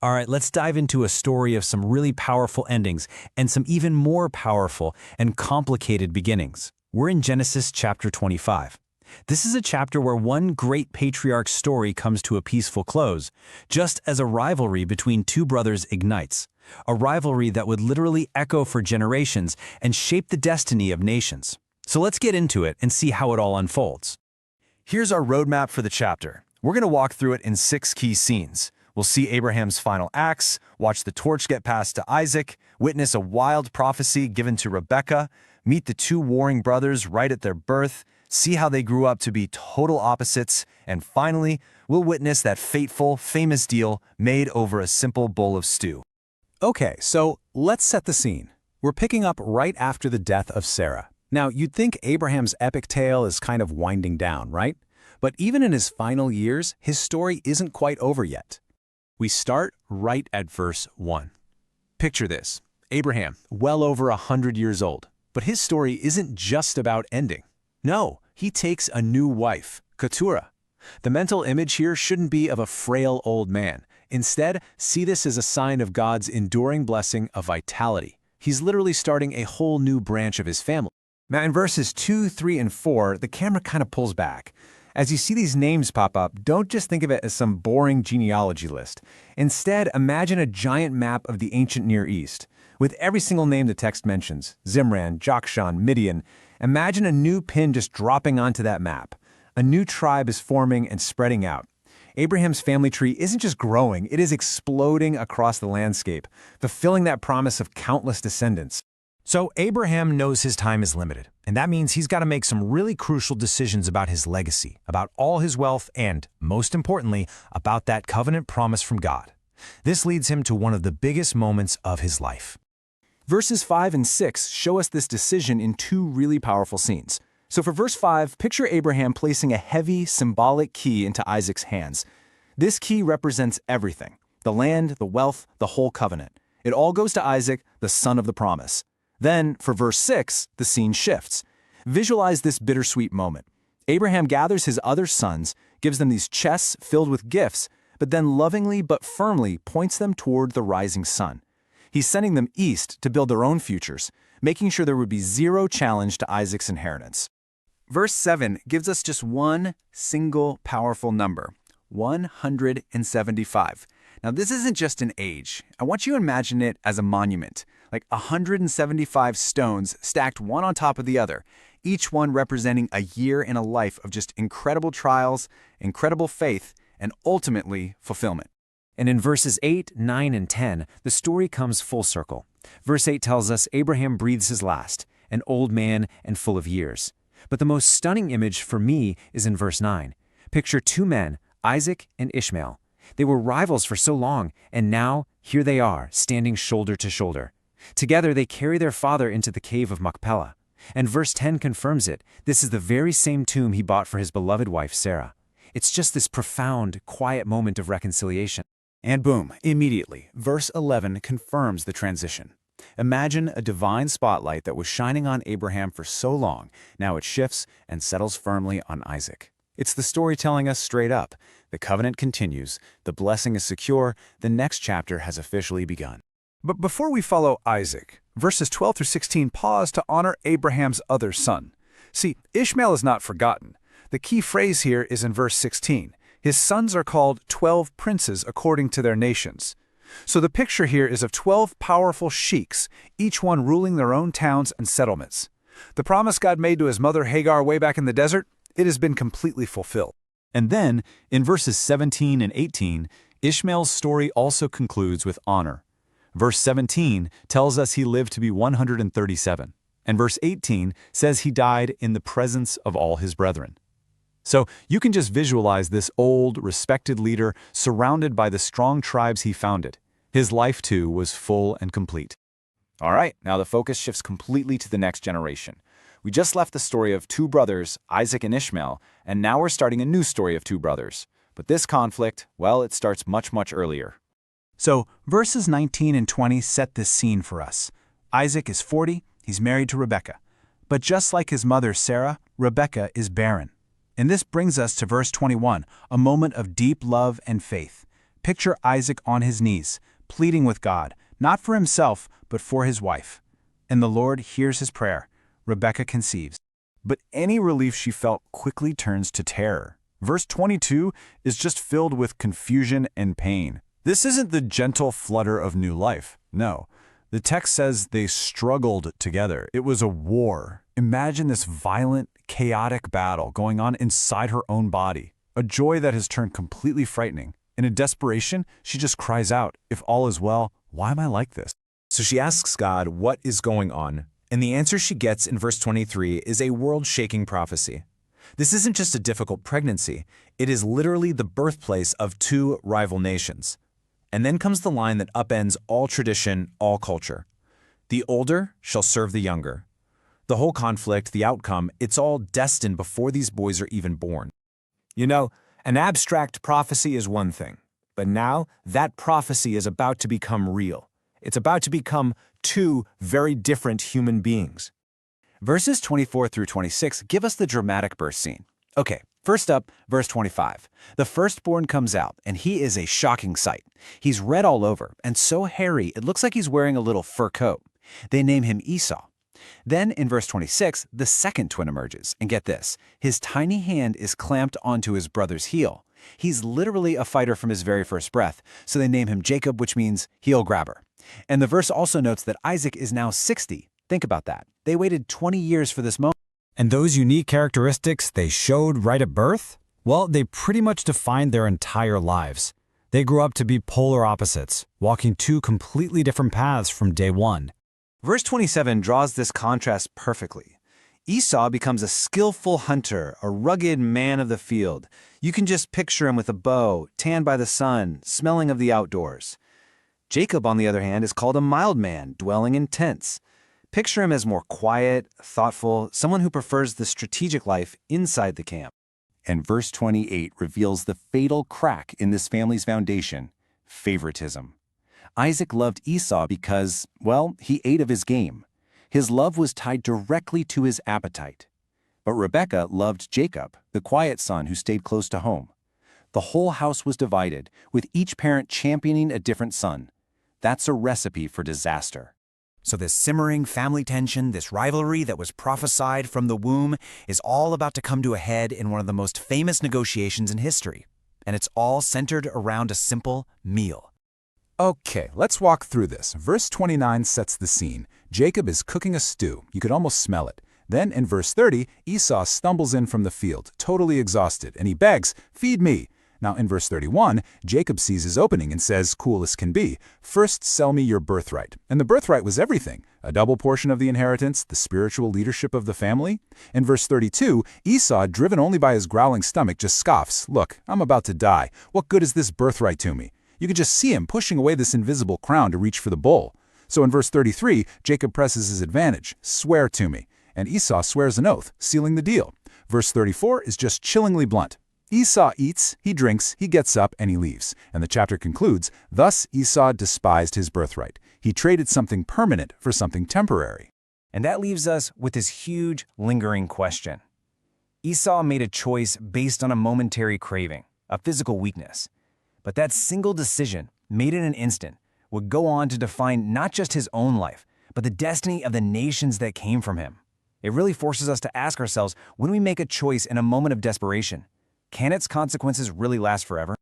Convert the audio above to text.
All right, let's dive into a story of some really powerful endings and some even more powerful and complicated beginnings. We're in Genesis chapter 25. This is a chapter where one great patriarch's story comes to a peaceful close, just as a rivalry between two brothers ignites. A rivalry that would literally echo for generations and shape the destiny of nations. So let's get into it and see how it all unfolds. Here's our roadmap for the chapter. We're going to walk through it in 6 key scenes. We'll see Abraham's final acts, watch the torch get passed to Isaac, witness a wild prophecy given to Rebekah, meet the two warring brothers right at their birth, see how they grew up to be total opposites, and finally, we'll witness that fateful, famous deal made over a simple bowl of stew. Okay, so let's set the scene. We're picking up right after the death of Sarah. Now, you'd think Abraham's epic tale is kind of winding down, right? But even in his final years, his story isn't quite over yet. We start right at verse 1. Picture this. Abraham, well over 100 years old. But his story isn't just about ending. No, he takes a new wife, Keturah. The mental image here shouldn't be of a frail old man. Instead, see this as a sign of God's enduring blessing of vitality. He's literally starting a whole new branch of his family. Now in verses 2, 3, and 4, the camera kind of pulls back. As you see these names pop up, don't just think of it as some boring genealogy list. Instead, imagine a giant map of the ancient Near East. With every single name the text mentions, Zimran, Jokshan, Midian, imagine a new pin just dropping onto that map. A new tribe is forming and spreading out. Abraham's family tree isn't just growing, it is exploding across the landscape, fulfilling that promise of countless descendants. So Abraham knows his time is limited, and that means he's got to make some really crucial decisions about his legacy, about all his wealth, and, most importantly, about that covenant promise from God. This leads him to one of the biggest moments of his life. Verses 5 and 6 show us this decision in 2 really powerful scenes. So for verse 5, picture Abraham placing a heavy, symbolic key into Isaac's hands. This key represents everything: the land, the wealth, the whole covenant. It all goes to Isaac, the son of the promise. Then, for verse 6, the scene shifts. Visualize this bittersweet moment. Abraham gathers his other sons, gives them these chests filled with gifts, but then lovingly but firmly points them toward the rising sun. He's sending them east to build their own futures, making sure there would be zero challenge to Isaac's inheritance. Verse 7 gives us just one single powerful number: 175. Now, this isn't just an age. I want you to imagine it as a monument, like 175 stones stacked one on top of the other, each one representing a year in a life of just incredible trials, incredible faith, and ultimately fulfillment. And in verses 8, 9, and 10, the story comes full circle. Verse 8 tells us Abraham breathes his last, an old man and full of years. But the most stunning image for me is in verse 9. Picture 2 men, Isaac and Ishmael. They were rivals for so long, and now here they are, standing shoulder to shoulder. Together they carry their father into the cave of Machpelah. And verse 10 confirms it. This is the very same tomb he bought for his beloved wife Sarah. It's just this profound, quiet moment of reconciliation. And boom, immediately, verse 11 confirms the transition. Imagine a divine spotlight that was shining on Abraham for so long. Now it shifts and settles firmly on Isaac. It's the story telling us straight up. The covenant continues, the blessing is secure, the next chapter has officially begun. But before we follow Isaac, verses 12 through 16 pause to honor Abraham's other son. See, Ishmael is not forgotten. The key phrase here is in verse 16. His sons are called 12 princes according to their nations. So the picture here is of 12 powerful sheiks, each one ruling their own towns and settlements. The promise God made to his mother Hagar way back in the desert, it has been completely fulfilled. And then, in verses 17 and 18, Ishmael's story also concludes with honor. Verse 17 tells us he lived to be 137, and verse 18 says he died in the presence of all his brethren. So you can just visualize this old, respected leader surrounded by the strong tribes he founded. His life, too, was full and complete. All right, now the focus shifts completely to the next generation. We just left the story of 2 brothers, Isaac and Ishmael, and now we're starting a new story of 2 brothers. But this conflict, well, it starts much, much earlier. So, verses 19 and 20 set this scene for us. Isaac is 40, he's married to Rebekah. But just like his mother Sarah, Rebekah is barren. And this brings us to verse 21, a moment of deep love and faith. Picture Isaac on his knees, pleading with God, not for himself, but for his wife. And the Lord hears his prayer. Rebekah conceives. But any relief she felt quickly turns to terror. Verse 22 is just filled with confusion and pain. This isn't the gentle flutter of new life. No. The text says they struggled together. It was a war. Imagine this violent, chaotic battle going on inside her own body. A joy that has turned completely frightening. In a desperation, she just cries out, "If all is well, why am I like this?" So she asks God what is going on, and the answer she gets in verse 23 is a world-shaking prophecy. This isn't just a difficult pregnancy, it is literally the birthplace of two rival nations. And then comes the line that upends all tradition, all culture. The older shall serve the younger. The whole conflict, the outcome, it's all destined before these boys are even born. You know, an abstract prophecy is one thing, but now that prophecy is about to become real. It's about to become two very different human beings. Verses 24 through 26 give us the dramatic birth scene. Okay, first up, verse 25. The firstborn comes out, and he is a shocking sight. He's red all over, and so hairy it looks like he's wearing a little fur coat. They name him Esau. Then, in verse 26, the second twin emerges, and get this, his tiny hand is clamped onto his brother's heel. He's literally a fighter from his very first breath, so they name him Jacob, which means heel grabber. And the verse also notes that Isaac is now 60. Think about that. They waited 20 years for this moment. And those unique characteristics they showed right at birth? Well, they pretty much defined their entire lives. They grew up to be polar opposites, walking two completely different paths from day one. Verse 27 draws this contrast perfectly. Esau becomes a skillful hunter, a rugged man of the field. You can just picture him with a bow, tanned by the sun, smelling of the outdoors. Jacob, on the other hand, is called a mild man, dwelling in tents. Picture him as more quiet, thoughtful, someone who prefers the strategic life inside the camp. And verse 28 reveals the fatal crack in this family's foundation: favoritism. Isaac loved Esau because, well, he ate of his game. His love was tied directly to his appetite. But Rebekah loved Jacob, the quiet son who stayed close to home. The whole house was divided, with each parent championing a different son. That's a recipe for disaster. So this simmering family tension, this rivalry that was prophesied from the womb, is all about to come to a head in one of the most famous negotiations in history. And it's all centered around a simple meal. Okay, let's walk through this. Verse 29 sets the scene. Jacob is cooking a stew. You could almost smell it. Then in verse 30, Esau stumbles in from the field, totally exhausted, and he begs, "Feed me." Now in verse 31, Jacob sees his opening and says, cool as can be, "First sell me your birthright." And the birthright was everything: a double portion of the inheritance, the spiritual leadership of the family. In verse 32, Esau, driven only by his growling stomach, just scoffs, "Look, I'm about to die. What good is this birthright to me?" You could just see him pushing away this invisible crown to reach for the bowl. So in verse 33, Jacob presses his advantage, "Swear to me." And Esau swears an oath, sealing the deal. Verse 34 is just chillingly blunt. Esau eats, he drinks, he gets up, and he leaves. And the chapter concludes, thus Esau despised his birthright. He traded something permanent for something temporary. And that leaves us with this huge, lingering question. Esau made a choice based on a momentary craving, a physical weakness. But that single decision, made in an instant, would go on to define not just his own life, but the destiny of the nations that came from him. It really forces us to ask ourselves, when we make a choice in a moment of desperation, can its consequences really last forever?